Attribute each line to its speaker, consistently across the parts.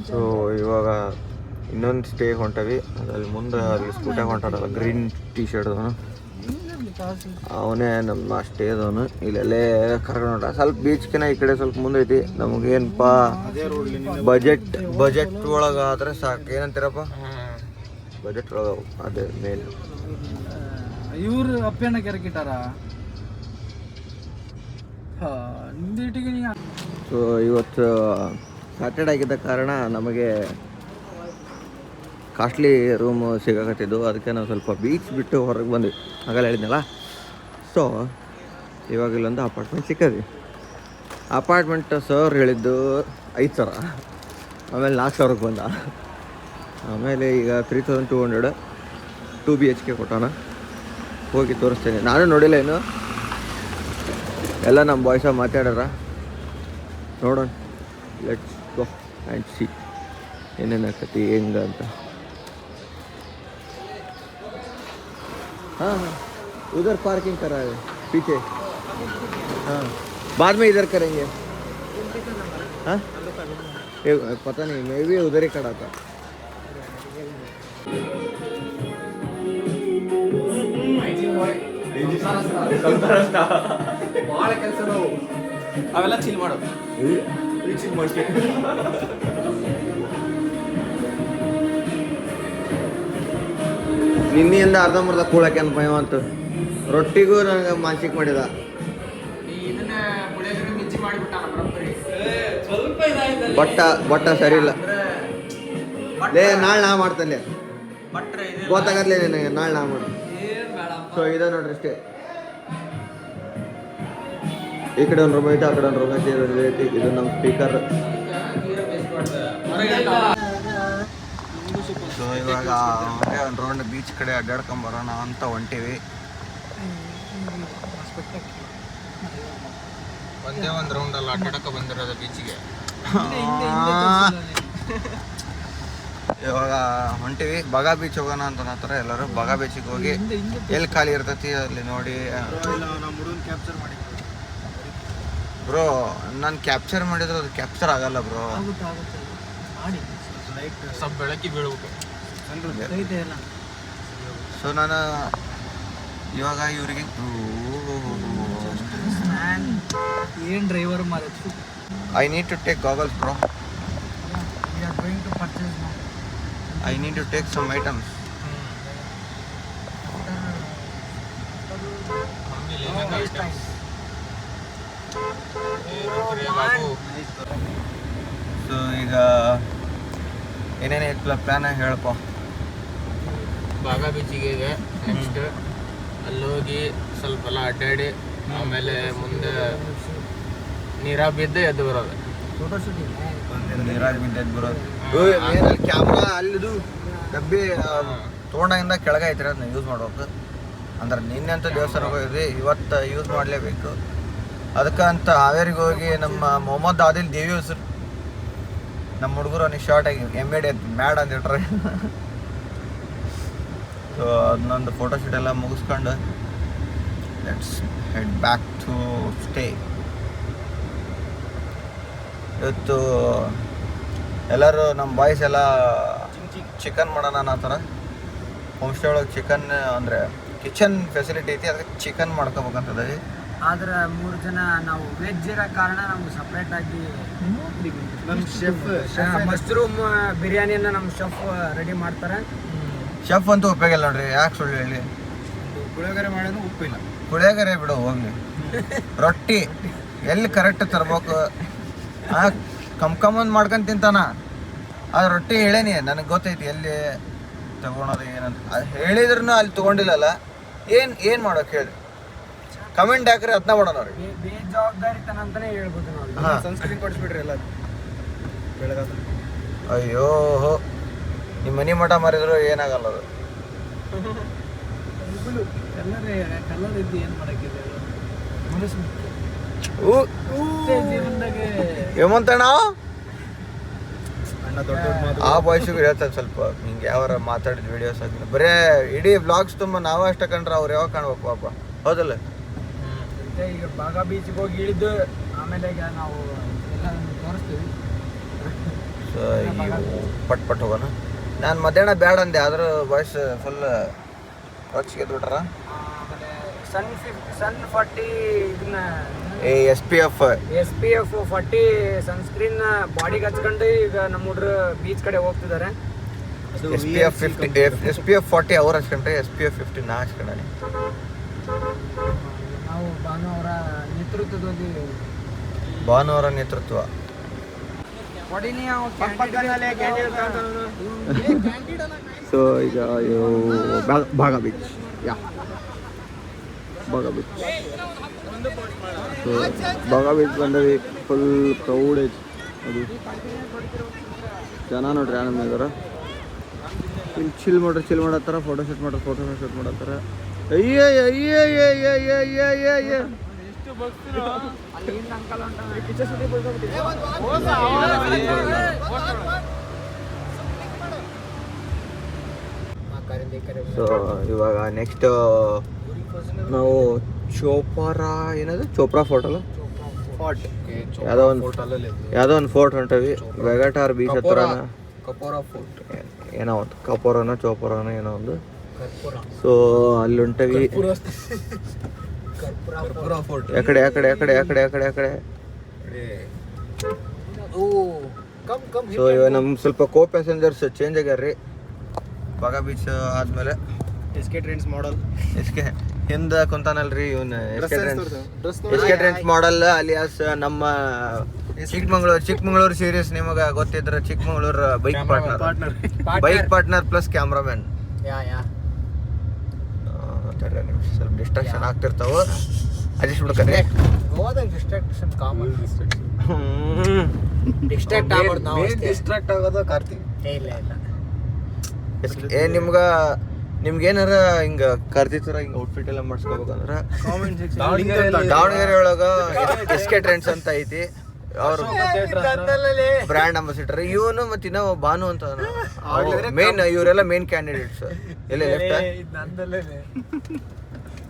Speaker 1: So ಇವಾಗ ಇನ್ನೊಂದು stay ಹೊಂಟವಿ. ಅದ್ರಲ್ಲಿ ಮುಂದೆ ಅಲ್ಲಿ ಸ್ಕೂಟಾಗ ಹೊಂಟಾರಲ್ಲ ಗ್ರೀನ್ ಟೀ ಶರ್ಟ್ ಅವನು, ಅವನೇ ನಮ್ಮ ಸ್ಟೇದವನು. ಇಲ್ಲೆಲ್ಲೇ ಕರ್ಕೊಂಡು ಹೊಂಟ. ಸ್ವಲ್ಪ ಬೀಚ್ಕಿನ ಈ ಕಡೆ ಸ್ವಲ್ಪ ಮುಂದೆ ಐತಿ. ನಮಗೇನಪ್ಪ ಬಜೆಟ್ ಒಳಗಾದ್ರೆ ಸಾಕು. ಏನಂತೀರಪ್ಪ? ಬಜೆಟ್ ಒಳಗೆ ಅದೇ ಮೇನ್.
Speaker 2: ಇವ್ರು ಅಪ್ಪಣ್ಣ ಕೆರಕಿಟ್ಟಾರ.
Speaker 1: ಸೊ ಇವತ್ತು ಸ್ಯಾಟರ್ಡೆ ಆಗಿದ್ದ ಕಾರಣ ನಮಗೆ ಕಾಸ್ಟ್ಲಿ ರೂಮ್ ಸಿಗಾಕತ್ತಿದ್ದು. ಅದಕ್ಕೆ ನಾವು ಸ್ವಲ್ಪ ಬೀಚ್ ಬಿಟ್ಟು ಹೊರಗೆ ಬಂದ್ವಿ, ಆಗಲ್ಲ ಹೇಳಿದ್ನಲ್ಲ. ಸೊ ಇವಾಗ ಇಲ್ಲೊಂದು ಅಪಾರ್ಟ್ಮೆಂಟ್ ಸಿಕ್ಕದ್ವಿ. ಅಪಾರ್ಟ್ಮೆಂಟ್ ಸರ್ ಹೇಳಿದ್ದು 5,000, ಆಮೇಲೆ 4,000ಕ್ಕೆ ಬಂದ. ಆಮೇಲೆ ಈಗ 3,200 2 BHK ಕೊಟ್ಟೋಣ. ಹೋಗಿ ತೋರಿಸ್ತೇನೆ. ನಾನು ನೋಡಿಲ್ಲ ಇನ್ನು, ಎಲ್ಲ ನಮ್ಮ ಬಾಯ್ಸ ಮಾತಾಡ್ಯಾರ. ನೋಡೋಣ, ಲೆಟ್ಸ್ ಗೋ ಆ್ಯಂಡ್ ಸಿ ಏನೇನು ಆಕತಿ ಹೆಂಗ ಅಂತ. हाँ हाँ उधर पार्किंग करा है पीछे. हाँ बाद में इधर करेंगे. हाँ पता नहीं, मैं भी उधर ही खड़ा था.
Speaker 2: ಭಾಳ ಕೆಲಸ ನಾವು ಅವೆಲ್ಲ ಚಿಲ್ ಮಾಡೋದು. ಚಿಲ್ ಮಾಡ್ತೀವಿ.
Speaker 1: ನಿನ್ನೆಯಿಂದ ಅರ್ಧಂಬರ್ಧ ಕೂಳಕ್ಕೆ ಅನ್ಪಯ್ಯ ಅಂತ ರೊಟ್ಟಿಗೂ ನನಗೆ ಮಾನಸಿಕ ಮಾಡಿದ. ಬಟ್ಟ ಸರಿ ಇಲ್ಲ ಲೇ. ನಾಳೆ ನಾ ಮಾಡ್ತೇನೆ, ಗೊತ್ತಾಗತ್ಲೇ ನನಗೆ. ನಾಳೆ ನಾ ಮಾಡಿ. ಸೊ ಇದೆ ನೋಡ್ರಿ ಅಷ್ಟೇ. ಈ ಕಡೆ ಒಂದು ರೂಮ್ ಐತೆ, ಆ ಕಡೆ ಒಂದು ರೂಮ್ ಐತಿ. ಇದು ನಮ್ಮ ಸ್ಪೀಕರ್. ಸೊ ಇವಾಗ ಒಂದು ರೌಂಡ್ ಬೀಚ್ ಕಡೆ ಅಡ್ಡಾಡ್ಕೊಂಬರೋಣ ಅಂತ ಹೊಂಟೀವಿ.
Speaker 2: ಒಂದೇ ಒಂದು ರೌಂಡ್ ಅಲ್ಲ ಅಡ್ಡಾಡಕ್ಕೆ ಬಂದಿರೋದು ಬೀಚಿಗೆ.
Speaker 1: ಇವಾಗ ಹೊಂಟೀವಿ. ಬಗಾ ಬೀಚ್ ಹೋಗೋಣ ಅಂತ ಅನ್ನತ್ತಾರ ಎಲ್ಲರೂ. ಬಗಾ ಬೀಚಿಗೆ ಹೋಗಿ ಎಲ್ಲಿ ಖಾಲಿ ಇರ್ತೈತಿ ಅಲ್ಲಿ ನೋಡಿ. ಬ್ರೋ ನಾನು ಕ್ಯಾಪ್ಚರ್ ಮಾಡಿದ್ರೆ ಅದು ಕ್ಯಾಪ್ಚರ್ ಆಗಲ್ಲ ಬ್ರೋ.
Speaker 2: ಸ್ವಲ್ಪ ಬೆಳಕಿ ಬೀಳ್ಬೇಕು.
Speaker 1: ಸೊ ನಾನು ಇವಾಗ ಇವರಿಗೆ
Speaker 2: ಏನು ಡ್ರೈವರ್ ಮಾರ.
Speaker 1: I need to take goggles bro. I need to take some items. So ಈಗ ಏನೇನು ಪ್ಲಾನ್ ಹೇಳಪ್ಪ.
Speaker 2: ಬಾಗಾ ಬೀಚಿಗೆ ಇದೆ ನೆಕ್ಸ್ಟ್. ಅಲ್ಲಿ ಹೋಗಿ ಸ್ವಲ್ಪ ಎಲ್ಲ ಅಡ್ಡಾಡಿ ಆಮೇಲೆ ಮುಂದೆ ನೀರಾಗ ಬಿದ್ದು ಎದ್ದು ಬರೋದು.
Speaker 1: ನೀರಾಗ ಬಿದ್ದೆದ್ದು ಬರೋದು. ಕ್ಯಾಮ್ರಾ ಅಲ್ಲಿದು ಡಬ್ಬಿ ತೊಗೊಂಡಾಗಿಂದ ಕೆಳಗೆ ಐತ್ರಿ, ಅದನ್ನ ಯೂಸ್ ಮಾಡ್ಬೇಕು. ಅಂದ್ರೆ ನಿನ್ನೆ ಅಂತ ದೇವಸ್ಥಾನಕ್ಕೆ ಹೋಗಿದ್ವಿ, ಇವತ್ತು ಯೂಸ್ ಮಾಡಲೇಬೇಕು. ಅದಕ್ಕಂತ ಹಾವೇರಿಗೆ ಹೋಗಿ ನಮ್ಮ ಮೊಹಮ್ಮದ್ ಆದಿಲ್ ದೇವಿ ಹೆಸರು ನಮ್ಮ ಹುಡುಗರು ಅವ್ನಿಗೆ ಶಾರ್ಟ್ ಆಗಿ MAD ಮ್ಯಾಡ್ ಅಂತ ಇಟ್ರೆ. ಸೊ ಅದನ್ನೊಂದು ಫೋಟೋಶೂಟ್ ಎಲ್ಲ ಮುಗಿಸ್ಕೊಂಡು let's head back to stay. ಇವತ್ತು ಎಲ್ಲರೂ ನಮ್ಮ ಬಾಯ್ಸ್ ಎಲ್ಲ ಚಿಕನ್ ಮಾಡೋಣ ಅನ್ನೋ ಥರ. ಹೋಮ್ ಸ್ಟೇ ಒಳಗೆ ಚಿಕನ್ ಅಂದರೆ ಕಿಚನ್ ಫೆಸಿಲಿಟಿ ಐತಿ, ಅದಕ್ಕೆ ಚಿಕನ್ ಮಾಡ್ಕೋಬೇಕಂತದೀವಿ.
Speaker 3: ಆದ್ರೆ 3 ಜನ ನಾವು ವೆಜ್ ಇರೋ ಕಾರಣ ನಮ್ಗೆ ಸಪ್ರೇಟ್ ಆಗಿ ನಮ್ಮ ಶೆಫ್ ಮಶ್ರೂಮ್ ಬಿರಿಯಾನಿಯನ್ನು ನಮ್ಮ ಶೆಫ್ ರೆಡಿ ಮಾಡ್ತಾರೆ.
Speaker 1: ಶೆಫ್ ಅಂತೂ ಉಪಯೋಗ ಇಲ್ಲ ನೋಡ್ರಿ, ಯಾಕೆ ಸುಳ್ಳು ಹೇಳಿ.
Speaker 2: ಪುಳಿಯೋಗರೆ ಮಾಡೋದು ಉಪ್ಪಿಲ್ಲ.
Speaker 1: ಪುಳಿಯೋಗರೆ ಬಿಡು ಹೋಗ್ಲಿ. ರೊಟ್ಟಿ ಎಲ್ಲಿ ಕರೆಕ್ಟ್ ತರ್ಬೇಕು, ಕಮ್ಕಮ್ಮಂದು ಮಾಡ್ಕೊಂಡು ತಿಂತಾನ. ಅದು ರೊಟ್ಟಿ ಹೇಳೇನಿ, ನನಗೆ ಗೊತ್ತೈತಿ ಎಲ್ಲಿ ತೊಗೊಳೋದು ಏನಂತ. ಅದು ಹೇಳಿದ್ರೂ ಅಲ್ಲಿ ತೊಗೊಂಡಿಲ್ಲಲ್ಲ. ಏನು ಮಾಡೋಕೆ ಹೇಳಿ, ಕಮೆಂಟ್ ಹಾಕ್ರಿ, ಅದನ್ನ ಮಾಡೋಣ ಅವ್ರಿಗೆ.
Speaker 3: ಬೇಜವಾಬ್ದಾರಿತನ ಅಂತಲೇ ಹೇಳ್ಬೋದು ನಾವು.
Speaker 1: ಹಾಂ,
Speaker 2: ಸನ್ಸ್ಕ್ರೀನ್ ಕೊಡಿಸ್ಬಿಡ್ರಿ ಎಲ್ಲ ಬೆಳಗಾದ.
Speaker 1: ಅಯ್ಯೋ ನಿಮ್ಮ ಮನೆ ಮಠ ಮಾರಿದ್ರು ಏನಾಗಲ್ಲ ಅದು.
Speaker 2: ಕಲರ್ ಇದ್ದು ಏನು ಮಾಡೋಕ್ಕಿದೆ
Speaker 1: ಹೇಮಂತಣ್ಣ ಆ ಬಾಯ್ಸಿಗೂ ಹೇಳ್ತಾರೆ ಸ್ವಲ್ಪ ಹಿಂಗೆ ಯಾವಾರ ಮಾತಾಡಿದ ವಿಡಿಯೋಸ್ ಆಗಿಲ್ಲ. ಬರೇ ಇಡೀ ಬ್ಲಾಗ್ಸ್ ತುಂಬ ನಾವೇ ಅಷ್ಟ ಕಂಡ್ರೆ ಅವ್ರು ಯಾವಾಗ ಕಾಣ್ಬೇಕು ಪಾಪ, ಹೌದಲ್ಲ?
Speaker 3: ಈಗ ಬಾಗಾ ಬೀಚ್ಗೆ ಹೋಗಿ ಇಳಿದು ಆಮೇಲೆ ಈಗ ನಾವು ಎಲ್ಲ ತೋರಿಸ್ತೀವಿ.
Speaker 1: ಸೊ ಪಟ್ ಪಟ್ ಹೋಗೋಣ. ನಾನು ಮಧ್ಯಾಹ್ನ ಬ್ಯಾಡ ಅಂದೆ, ಆದರೂ ವಾಯ್ಸ್ ಫುಲ್ ರೊಚ್ಚಿಗೆ ಬಿಟ್ರ.
Speaker 3: ಆಮೇಲೆ ಸನ್ 40 ಇದನ್ನ
Speaker 1: SPF
Speaker 3: 40 ಸನ್ಸ್ಕ್ರೀನ್ ಬಾಡಿಗೆ ಹಚ್ಕೊಂಡು ಈಗ ನಮ್ಮ ಹುಡುಗರು ಬೀಚ್ ಕಡೆ ಹೋಗ್ತಿದ್ದಾರೆ.
Speaker 1: SPF 40 ಅವ್ರು ಹಚ್ಕೊಂಡ್ರೆ SPF 50 ನಾ ಹಚ್ಕೊಂಡೆ.
Speaker 3: ನಾವು ಭಾನುವಾರ
Speaker 1: ನೇತೃತ್ವ ಸೊ ಈಗ ಬಾಗ ಬೀಚ್ ಸೊ ಬಾಗ ಬೀಚ್ ಬಂದವಿ. ಫುಲ್ ಕ್ರೌಡ್ ಐತಿ. ಅದು ಜನ ನೋಡ್ರಿ ಆನಂದ ಇದಾರ. ಇಲ್ಲಿ ಚಿಲ್ ಮಾಡತ್ತಾರ, ಫೋಟೋ ಶೂಟ್ ಮಾಡತ್ತಾರ. ಸೊ ಇವಾಗ ನೆಕ್ಸ್ಟ್ ನಾವು ಚೋಪ್ರಾ ಫೋರ್ಟ್ ಅಲ್ಲ, ಯಾವುದೋ ಒಂದು ಫೋರ್ಟ್ ಹೊಂಟವಿ. ವೆಗಟಾರ್ ಬೀಚ್ ಹತ್ರ ಏನೋ ಒಂದು ಚೋಪೋರನ ಏನೋ ಒಂದು. ಸೊ ಅಲ್ಲಿ ಹೊಂಟವಿ. ಎಕಡೆ ಸೊ ಇವಾಗ ನಮ್ ಸ್ವಲ್ಪ ಪ್ಯಾಸೆಂಜರ್ಸ್ ಚೇಂಜ್ ಆಗ್ಯಾರ್ರಿ. ಬಾಗ ಬೀಚ್ ಆದ್ಮೇಲೆ
Speaker 2: SK ಟ್ರೆಂಡ್ಸ್ ಮಾಡಲ್
Speaker 1: ಹಿಂದ ಕುಂತಾನಲ್ರಿ ಇವನ್ SK ಟ್ರೆಂಡ್ಸ್ ಮಾಡಲ್ ಅಲಿಯಾಸ್ ನಮ್ಮ ಚಿಕ್ಕಮಂಗ್ಳೂರು ಸೀರೀಸ್ ನಿಮಗೆ ಗೊತ್ತಿದ್ರೆ Chikmagalur bike partner plus cameraman. ಸ್ವಲ್ಪ ಡಿಸ್ಟ್ರಾಕ್ಷನ್ ಆಗ್ತಿರ್ತಾವ, ಅಡ್ಜಸ್ಟ್ ಬಿಡ್ಕರಿ.
Speaker 2: ಡಿಸ್ಟ್ರಾಕ್ಟ್ ಆಗೋದು ಕಾರ್ತಿಕ್.
Speaker 1: ನಿಮ್ಗೆ ಏನಾರ ಹಿಂಗ ಕರ್ದಿತ್ತಾರ ಹಿಂಗ ಔಟ್ಫಿಟ್ ಎಲ್ಲ ಮಾಡಿಸ್ಕೋಬೇಕಂದ್ರ ದಾವಣಗೆರೆ ಒಳಗ SK ಟ್ರೆಂಡ್ಸ್ ಅಂತ ಐತಿ. ಅವ್ರು ಬ್ರ್ಯಾಂಡ್ ಅಂಬಾಸಿಡರ್ ಇವನು ಮತ್ತೆ ಇನ್ನೂ ಭಾನು ಅಂತ ಮೇನ್, ಇವರೆಲ್ಲ ಮೇನ್ ಕ್ಯಾಂಡಿಡೇಟ್ಸ್. ಎಲ್ಲ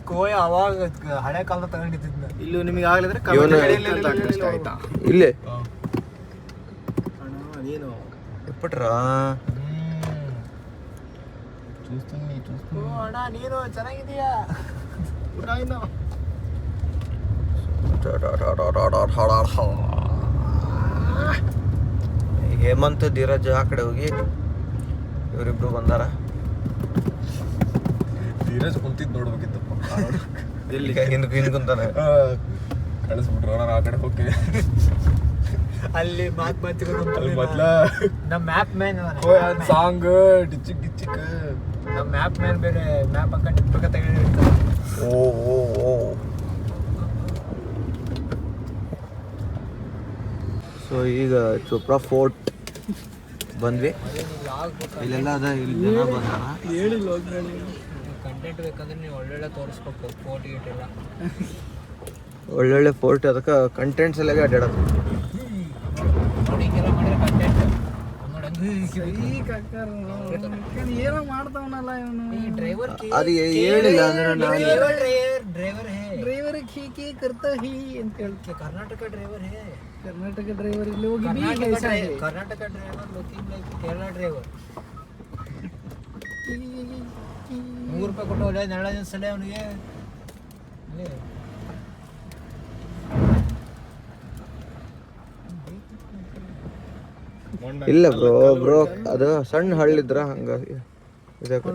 Speaker 3: ಕೋಯ ಅವಾಗ ಹಳೆ ಕಾಲ ತಗೊಂಡಿದ್ದ.
Speaker 2: ಇಲ್ಲೂ ನಿಮಗೆ ಆಗ್ಲಿದ್ರೆ
Speaker 1: ಇಲ್ಲೇ
Speaker 2: ನೀನು
Speaker 1: ಎಪ್ಪಟ್ರ
Speaker 3: ಅಣ್ಣ ನೀನು ಚೆನ್ನಾಗಿದೀಯಾ?
Speaker 1: ಹೇಮಂತ್ ಧೀರಜ್ ಆ ಕಡೆ ಹೋಗಿ ಇವರಿಬ್ರು ಬಂದಾರ.
Speaker 2: ಧೀರಜ್ ಕುಂತಿದ್ ನೋಡ್ಬೇಕಿತ್ತಪ್ಪ.
Speaker 1: ಎಲ್ಲಿ ಹಿಂದ್ ಕುಂತಾನೆ.
Speaker 2: ಕಳಿಸ್ಬಿಟ್ರು ನಾನು ಆ ಕಡೆ ಹೋಗ್ತೀನಿ.
Speaker 3: ಅಲ್ಲಿ ಮೊದ್ಲ ನಮ್ಮ ಮ್ಯಾಪ್ ಮ್ಯಾನ್
Speaker 2: ಸಾಂಗ್ ಡಿಚಿಕ್
Speaker 3: ನಮ್ಮ ಮ್ಯಾಪ್ ಮ್ಯಾನ್ ಬೇರೆ ಮ್ಯಾಪ್ ಹಾಕೊಂಡು ಪಕ್ಕ ತೆಗೆದಿರ್ತಾರೆ.
Speaker 1: ಸೊ ಈಗ ಚೋಪ್ರಾ ಫೋರ್ಟ್ ಬಂದ್ವಿ. ಇಲ್ಲೆಲ್ಲ ಅದ, ಇಲ್ಲಿ ಜನ ಬಂದಾರ.
Speaker 3: ಕಂಟೆಂಟ್ ಬೇಕಂದ್ರೆ ನೀವು ಒಳ್ಳೊಳ್ಳೆ ತೋರಿಸ್ಬೇಕು. ಫೋರ್ಟ್ ಗೀಟ್ ಎಲ್ಲ
Speaker 1: ಒಳ್ಳೊಳ್ಳೆ ಫೋರ್ಟ್, ಅದಕ್ಕೆ ಕಂಟೆಂಟ್ಸ್ ಎಲ್ಲ ಅಡ್ಡಾಡೋದು.
Speaker 3: ನೋಡಿ ಹಿಂಗೆಲ್ಲ ಮಾಡಿದ್ರೆ ಕಂಟೆಂಟ್
Speaker 4: ಏನೋ ಮಾಡ್ತಾವನಲ್ಲ ಇವನು.
Speaker 3: ಡ್ರೈವರ್
Speaker 1: ಅದು ಹೇಳಿಲ್ಲ ಅಂದ್ರೆ ನಾನು
Speaker 4: ಡ್ರೈವರ್ ಹೀಗೆ ಕರ್ತಾ ಹೀ ಅಂತ ಹೇಳ್ತೆ.
Speaker 3: ಕರ್ನಾಟಕ ಡ್ರೈವರ್ ಹೇ,
Speaker 4: ಕರ್ನಾಟಕ ಡ್ರೈವರ್ ಇಲ್ಲಿ ಹೋಗಿ
Speaker 3: Karnataka driver looking like Kerala driver. 100 ರೂಪಾಯಿ ಕೊಟ್ಟು ಒಳ್ಳೆ ನೆರಳ ಸಲ ಅವನಿಗೆ.
Speaker 1: ಇಲ್ಲ ಬ್ರೋ ಅದು ಸಣ್ಣ ಹಳ್ಳಿದ್ರ ಹಂಗಾಗಿ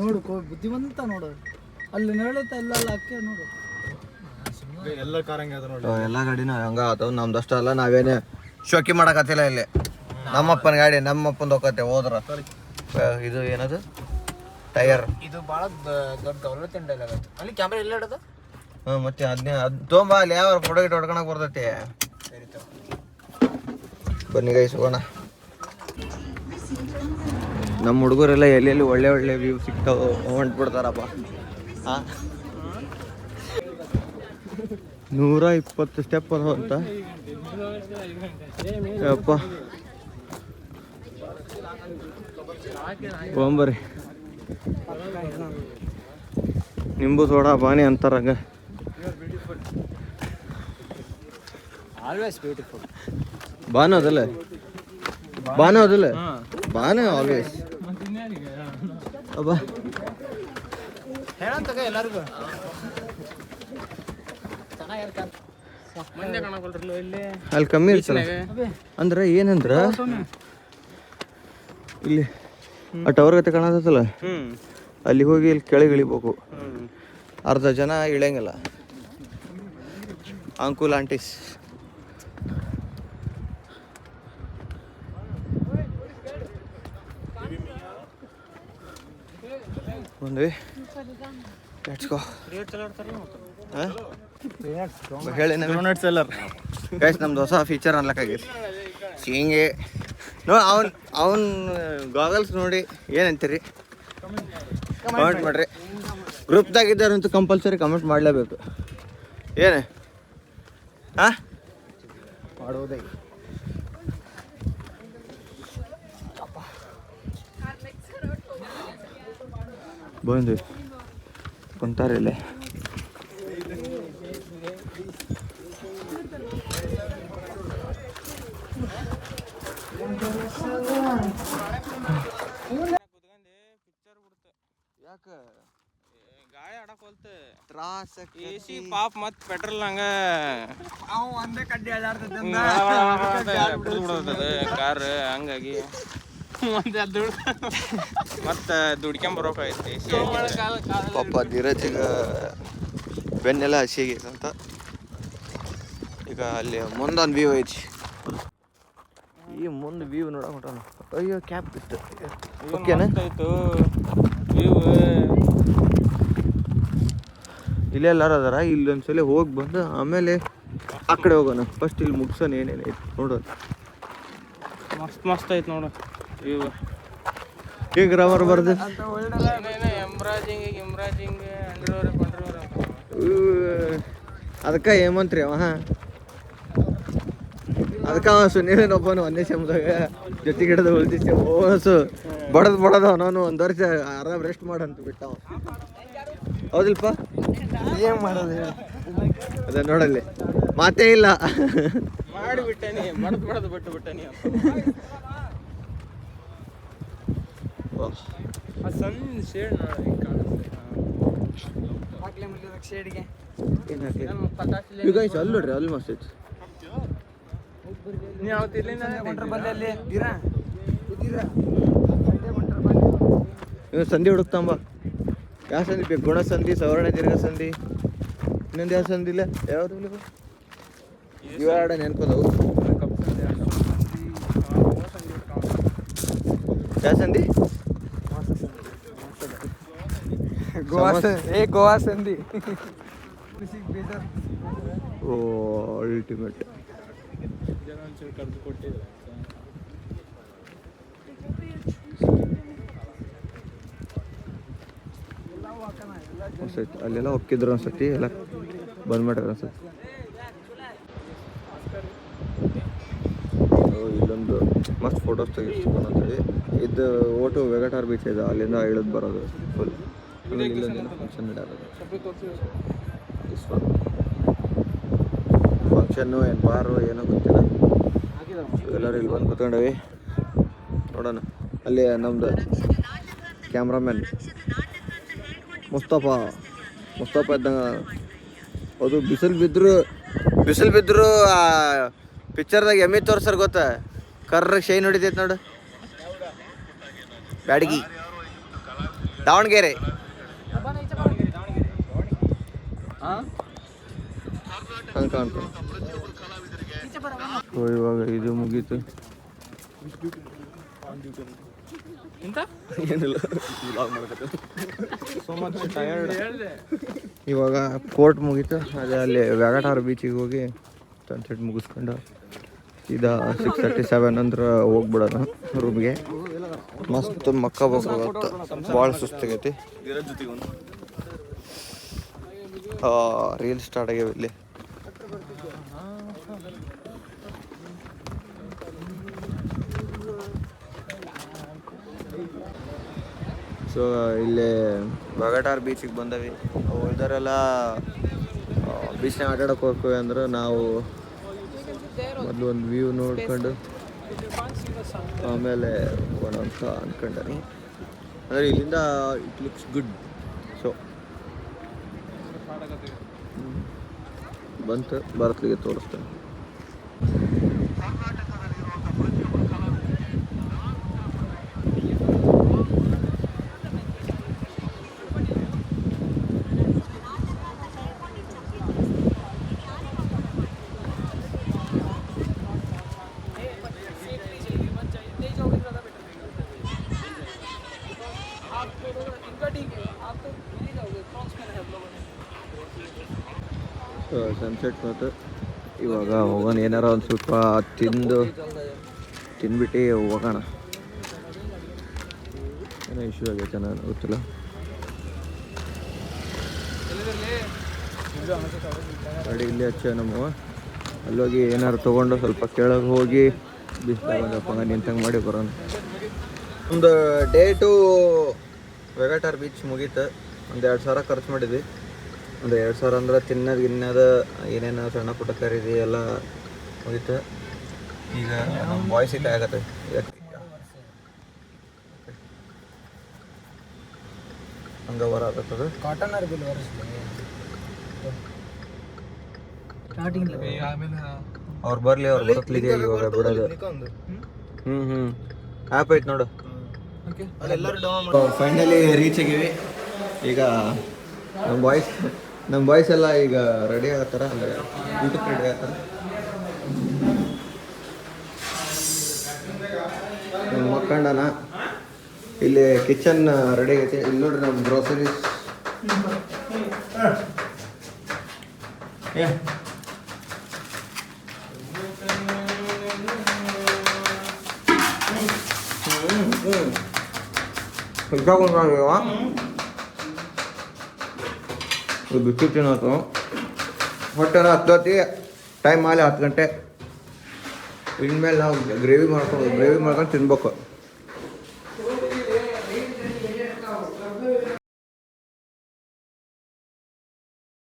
Speaker 4: ನೋಡು ಬುದ್ಧಿವಂತ ನೋಡು. ಅಲ್ಲಿ ನರಳುತ್ತ ಎಲ್ಲ ಅಕ್ಕೆ ನೋಡು.
Speaker 2: ಎಲ್ಲ ಕಾರಂಗೆ ಅದ ನೋಡಿ.
Speaker 1: ಎಲ್ಲ ಗಾಡಿನೂ ಹಂಗ ಆತವ್. ನಮ್ದಷ್ಟ ಅಲ್ಲ, ನಾವೇನೇ ಶೋಕಿ ಮಾಡಕತ್ತಿಲ್ಲ ಇಲ್ಲಿ. ನಮ್ಮಪ್ಪನ ಗಾಡಿ ನಮ್ಮಪ್ಪಂದು ಹೋಗತ್ತೆ ಹೋದ್ರ. ಇದು ಏನದು ಟೈರ್,
Speaker 3: ಇದು ಭಾಳ ದೊಡ್ಡ ದೌಲತ್ ಇಂಡಲ್ ಆಗತ್ತೆ. ಅಲ್ಲಿ ಕ್ಯಾಮ್ರಾ ಎಲ್ಲ ಇಡೋದು.
Speaker 1: ಮತ್ತೆ ಅದನ್ನೇ ಅದು ತೊಗೊಂಬ, ಅಲ್ಲಿ ಯಾವ ಫೋಟೋ ಗಿಟ್ ಹೊಡ್ಕೊಳಕ್ ಬರ್ತೈತಿ. ಬನ್ನಿ ಗೈಸ್ ಹೋಗೋಣ. ನಮ್ಮ ಹುಡುಗರೆಲ್ಲ ಎಲ್ಲೆಲ್ಲಿ ಒಳ್ಳೆ ವ್ಯೂ ಸಿಗ್ತಾವ ಹೊಂಟ್ಬಿಡ್ತಾರಪ್ಪ. 120 ಸ್ಟೆಪ್ ಅದಾವ ಅಂತ ಅಪ್ಪ. ಹೋಗ್ಬರ್ರಿ, ನಿಂಬು ಥೋಡಾ ಬಾನಿ ಅಂತಾರಂಗ.
Speaker 3: Always beautiful.
Speaker 1: ಬಾನು ಅದಲ್ಲ ಬಾನು ಅದಲ್ಲ ಬಾನು ಆಲ್ವೇಸ್ ಅಬ್ಬಾ
Speaker 3: ಹೇಳಂತಗ ಎಲ್ಲರಿಗೂ
Speaker 2: ಮುಂದೆ ಕಾಣಕೊಳ್ರಲ್ಲ ಇಲ್ಲಿ
Speaker 1: ಅಲ್ಲಿ ಕಮ್ಮಿ ಇರ್ತಲ್ಲ ಅಂದ್ರೆ ಏನಂದ್ರ ಇಲ್ಲಿ ಆ ಟವರ್ ಗತೆ ಕಾಣತ್ತಲ್ಲ ಅಲ್ಲಿ ಹೋಗಿ ಇಲ್ಲಿ ಕೆಳಗೆ ಇಳಿಬೇಕು. ಅರ್ಧ ಜನ ಇಳಿಯಂಗಿಲ್ಲ. ಅಂಕುಲ್ ಆಂಟೀಸ್ ಬಂದ್ವಿ. Let's go. ಹೇಳಿ ಗೈಸ್ ನಮ್ದು ಹೊಸ ಫೀಚರ್ ಅನ್ಲಕ್ ಆಗೈತಿ. ಹಿಂಗೆ ನೋ ಅವನ್ ಗಾಗಲ್ಸ್ ನೋಡಿ ಏನಂತೀರಿ ಕಮೆಂಟ್ ಮಾಡ್ರಿ. ಗ್ರೂಪ್ದಾಗ ಇದ್ದಾರಂತೂ ಕಂಪಲ್ಸರಿ ಕಮೆಂಟ್ ಮಾಡಲೇಬೇಕು. ಏನು ಹಾಂ ಮಾಡೋದೇ ಬಂದ್ವಿ ಕುಂತಾರೆ ಇಲ್ಲೇ. ಯಾಕೆ
Speaker 2: ಗಾಳಿ ಆಡಕ್ ಹೋಲ್ತೆ
Speaker 1: ತ್ರಾಸ
Speaker 2: AC ಪಾಪ್ ಮತ್ ಪೆಟ್ರೋಲ್ ನಂಗ
Speaker 3: ಅವ ಒಂದೇ ಕಡ್ಡಿ ಅದಾಡ್ತದ
Speaker 2: ಕಾರ್ ಹಂಗಾಗಿ ಮತ್ತ ದುಡ್ಕೊಂಬರೋಕೈತಿ
Speaker 1: ಪಾಪ ಧೀರಜಿಗ ಬೆನ್ನೆಲ್ಲ ಹಸಿಗೈತಂತ. ಈಗ ಅಲ್ಲಿ ಮುಂದೊಂದು ವ್ಯೂ ಐತಿ. ಈ ಮುಂದೆ ವ್ಯೂ ನೋಡಕ್ ಹೊಂಟಾನ. ಅಯ್ಯೋ ಕ್ಯಾಪ್ ಬಿತ್ತು. ಓಕೆನಾ ಇಲ್ಲೇ ಎಲ್ಲಾರು ಅದಾರ. ಇಲ್ಲೊಂದ್ಸಲ ಹೋಗಿ ಬಂದು ಆಮೇಲೆ ಆ ಕಡೆ ಹೋಗೋಣ. ಫಸ್ಟ್ ಇಲ್ಲಿ ಮುಗ್ಸೋಣ ಏನೇನೈತಿ ನೋಡೋದು.
Speaker 2: ಮಸ್ತ್ ಮಸ್ತ್ ಐತಿ ನೋಡು ವ್ಯೂ.
Speaker 1: ಈಗ ಗ್ರಾಮರ್ ಬರ್ದು
Speaker 2: ಎಮ್ರಾಜಿಂಗ್ ಅಂಡ್ರವರ್
Speaker 1: ಅದಕ್ಕೆ ಏಮಂತ್ರಿ ಅವ ಅದಕ್ಕೆ ಅವ ಸುನೀಲನೊಬ್ಬನು ಒಂದೇ ಶಮ್ದಾಗ ಜೊತೆಗೆ ಹಿಡಿದು ಉಳಿದಿಸಿ ಓಸು ಬಡದು ಅವನವನು ಒಂದು ವರ್ಷ ಆರಾಮ್ ರೆಸ್ಟ್ ಮಾಡಂತ ಬಿಟ್ಟವ. ಹೌದಿಲ್ಪ
Speaker 3: ಏನ್ ಮಾಡೋದು
Speaker 1: ಅದ ನೋಡಲ್ಲಿ ಮಾತೇ ಇಲ್ಲ
Speaker 2: ಮಾಡಿಬಿಟ್ಟನಿ ಬಡದು ಬಿಟ್ಟು ಬಿಟ್ಟನಿ. ಸಣ್ಣ ಶೇಡ್
Speaker 3: ಹಾಕ್ಲೆ ಮುಗಿದ ಶೇಡ್ಗೆ
Speaker 1: ಈಗ ಅಲ್ಲಿ ನೋಡ್ರಿ ಅಲ್ಲಿ ಮಸ್ತ್ ಐತಿ.
Speaker 3: ಬಂದಲ್ಲಿ
Speaker 1: ಇವ್ ಸಂಧಿ ಹುಡುಕ್ತಾಂಬ. ಯಾವ ಸಂಧಿ ಬೇಕು? ಗುಣ ಸಂಧಿ, ಸವರ್ಣ ದೀರ್ಘ ಸಂಧಿ, ಇನ್ನೊಂದು ಯಾವ ಸಂಧಿ ಇಲ್ಲ? ಯಾವ್ದು ಇಲ್ಲ ಇವಾಡ ನೆನ್ಕೋದವು. ಯಾವ ಸಂಧಿ?
Speaker 3: ಗೋವಾ ಸಂಧಿ.
Speaker 1: ಓ ಅಲ್ಟಿಮೇಟ್. ಅಲ್ಲೆಲ್ಲ ಹೋಗಿದ್ರು ಅನ್ಸತಿ, ಎಲ್ಲ ಬಂದ್ ಮಾಡ್ಯಾರ ಅನ್ಸತಿ. ಇಲ್ಲೊಂದು ಮಸ್ತ್ ಫೋಟೋಸ್ ತೆಗಿಸ್ಕೊಂಡಂತೇಳಿ ಇದು ಓಟು ವೆಗಟಾರ್ ಬೀಚ್ ಇದೆ. ಅಲ್ಲಿಂದ ಇಳಿದು ಬರೋದು ಫುಲ್. ಆಮೇಲೆ ಇಲ್ಲೊಂದೇನೋ ಫಂಕ್ಷನ್ ನಡೆಯೋದು. ಫಂಕ್ಷನ್ನು ಏನು ಬಾರು ಏನೋ ಗೊತ್ತಿಲ್ಲ. ಎಲ್ಲರೂ ಇಲ್ಲಿ ಬಂದು ಕೂತ್ಕೊಂಡವಿ. ನೋಡೋಣ. ಅಲ್ಲಿ ನಮ್ದು ಕ್ಯಾಮ್ರಾಮ್ಯಾನ್ ಮುಸ್ತಫಾ ಇದ್ದಂಗೆ. ಅದು ಬಿಸಿಲು ಬಿದ್ದರು ಪಿಕ್ಚರ್ದಾಗ ಎಮ್ಮಿ ತೋರ್ಸರ್ ಗೊತ್ತಾ? ಕರ್ರಗೆ ಶೈನ್ ಹೊಡಿತೈತೆ ನೋಡು. ಬ್ಯಾಡಗಿ ದಾವಣಗೆರೆ. ಹಂಗೆ ಕಾಣ್ತು. ಇವಾಗ ಇದು ಮುಗೀತು. ಏನಿಲ್ಲ ಇವಾಗ ಕೋರ್ಟ್ ಮುಗೀತು. ಅದೇ ಅಲ್ಲಿ ವ್ಯಾಗಟಾರ್ ಬೀಚಿಗೆ ಹೋಗಿ ಸನ್ಸೆಟ್ ಮುಗಿಸ್ಕೊಂಡು ಸೀದಾ 6:37 ಅಂದ್ರೆ ಹೋಗ್ಬಿಡೋಣ ರೂಮ್ಗೆ. ಮಸ್ತ್ ಮಕ್ಕಬೇಕಾಗತ್ತೆ, ಭಾಳ ಸುಸ್ತಾಗೈತಿ. ರೀಲ್ಸ್ ಸ್ಟಾರ್ಟ್ ಆಗ್ಯಾವ ಇಲ್ಲಿ. ಸೊ ಇಲ್ಲಿ ವಾಗಟಾರ್ ಬೀಚಿಗೆ ಬಂದವಿ. ಉಳಿದರೆಲ್ಲ ಬೀಚ್ನಾಗ ಆಟಾಡಕ್ಕೆ ಹೋಗ್ತೀವಿ ಅಂದ್ರೆ ನಾವು ಮೊದಲು ಒಂದು ವ್ಯೂ ನೋಡ್ಕೊಂಡು ಆಮೇಲೆ ಅಂತ ಅಂದ್ಕೊಂಡನಿ. ಅಂದರೆ ಇಲ್ಲಿಂದ ಇಟ್ ಲುಕ್ಸ್ ಗುಡ್. ಸೊ ಬಂತು ಭಾರತ್ಲಿಗೆ ತೋರಿಸ್ತೇನೆ. ಸನ್ಸೆಟ್ ಮತ್ತು ಇವಾಗ ಹೋಗೋಣ. ಏನಾರ ಒಂದು ಸ್ವಲ್ಪ ತಿಂದ್ಬಿಟ್ಟು ಹೋಗೋಣ. ಏನೋ ಇಶ್ಯೂ ಆಗೈತೆ ನಾನು ಗೊತ್ತಿಲ್ಲ. ಗಾಡಿ ಇಲ್ಲಿ ಹಚ್ಚ ನಮ್ಮ ಅಲ್ಲೋಗಿ ಏನಾರು ತೊಗೊಂಡು ಸ್ವಲ್ಪ ಕೆಳಗೆ ಹೋಗಿ ಬಿಸಿಲಾಗ ಒಂದಪ್ಪ ನಿಂತಂಗೆ ಮಾಡಿ ಬರೋಣ. ಒಂದು ಡೇ ಟು ವೆಗಟಾರ್ ಬೀಚ್ ಮುಗೀತು. ಒಂದು 2,000 ಖರ್ಚು ಮಾಡಿದ್ವಿ. ಒಂದು 2,000 ಅಂದ್ರೆ ತಿನ್ನೋದು ಏನೇನು ಸಣ್ಣ ಪುಟ್ಟ ಖರೀದಿ ಎಲ್ಲ ಮುಗೀತು. ಈಗ ನಮ್ಮ ಬಾಯ್ಸಿಗೆ ಆಗತ್ತೆ. ಹಂಗೆ ಬರತ್ತದ
Speaker 3: ಕಾಟನ್ ಬಿಲ್
Speaker 1: ಅವ್ರು ಬರಲಿ, ಅವ್ರು ಬರತ್ಲಿಗೆ ಇವಾಗ ಬಿಡೋದು. ಆ್ಯಪ್ ಐತೆ ನೋಡು. ಫೈನಲಿ ರೀಚ್ ಆಗೀವಿ. ಈಗ ನಮ್ಮ ಬಾಯ್ಸ್ ಎಲ್ಲ ಈಗ ರೆಡಿ ಆಗತ್ತಾರ, ಅಂದರೆ ಊಟಕ್ಕೆ ರೆಡಿ ಆಗತ್ತಾರ. ನಮ್ಮ ಮಕ್ಕಂಡನ ಇಲ್ಲಿ ಕಿಚನ್ ರೆಡಿ ಆಗೈತಿ. ಇಲ್ಲಿ ನೋಡ್ರಿ ನಮ್ಮ ಗ್ರೋಸರೀಸ್. ಬಿಸ್ಕಿಟ್ ತಿನ್ನೋದು ಹೊಟ್ಟೆನ ಹತ್ತೋತಿ. ಟೈಮ್ ಆಗಲಿ 10 ಗಂಟೆ. ಇನ್ಮೇಲೆ ನಾವು ಗ್ರೇವಿ ಮಾಡ್ಕೊಂಡು ತಿನ್ಬೇಕು.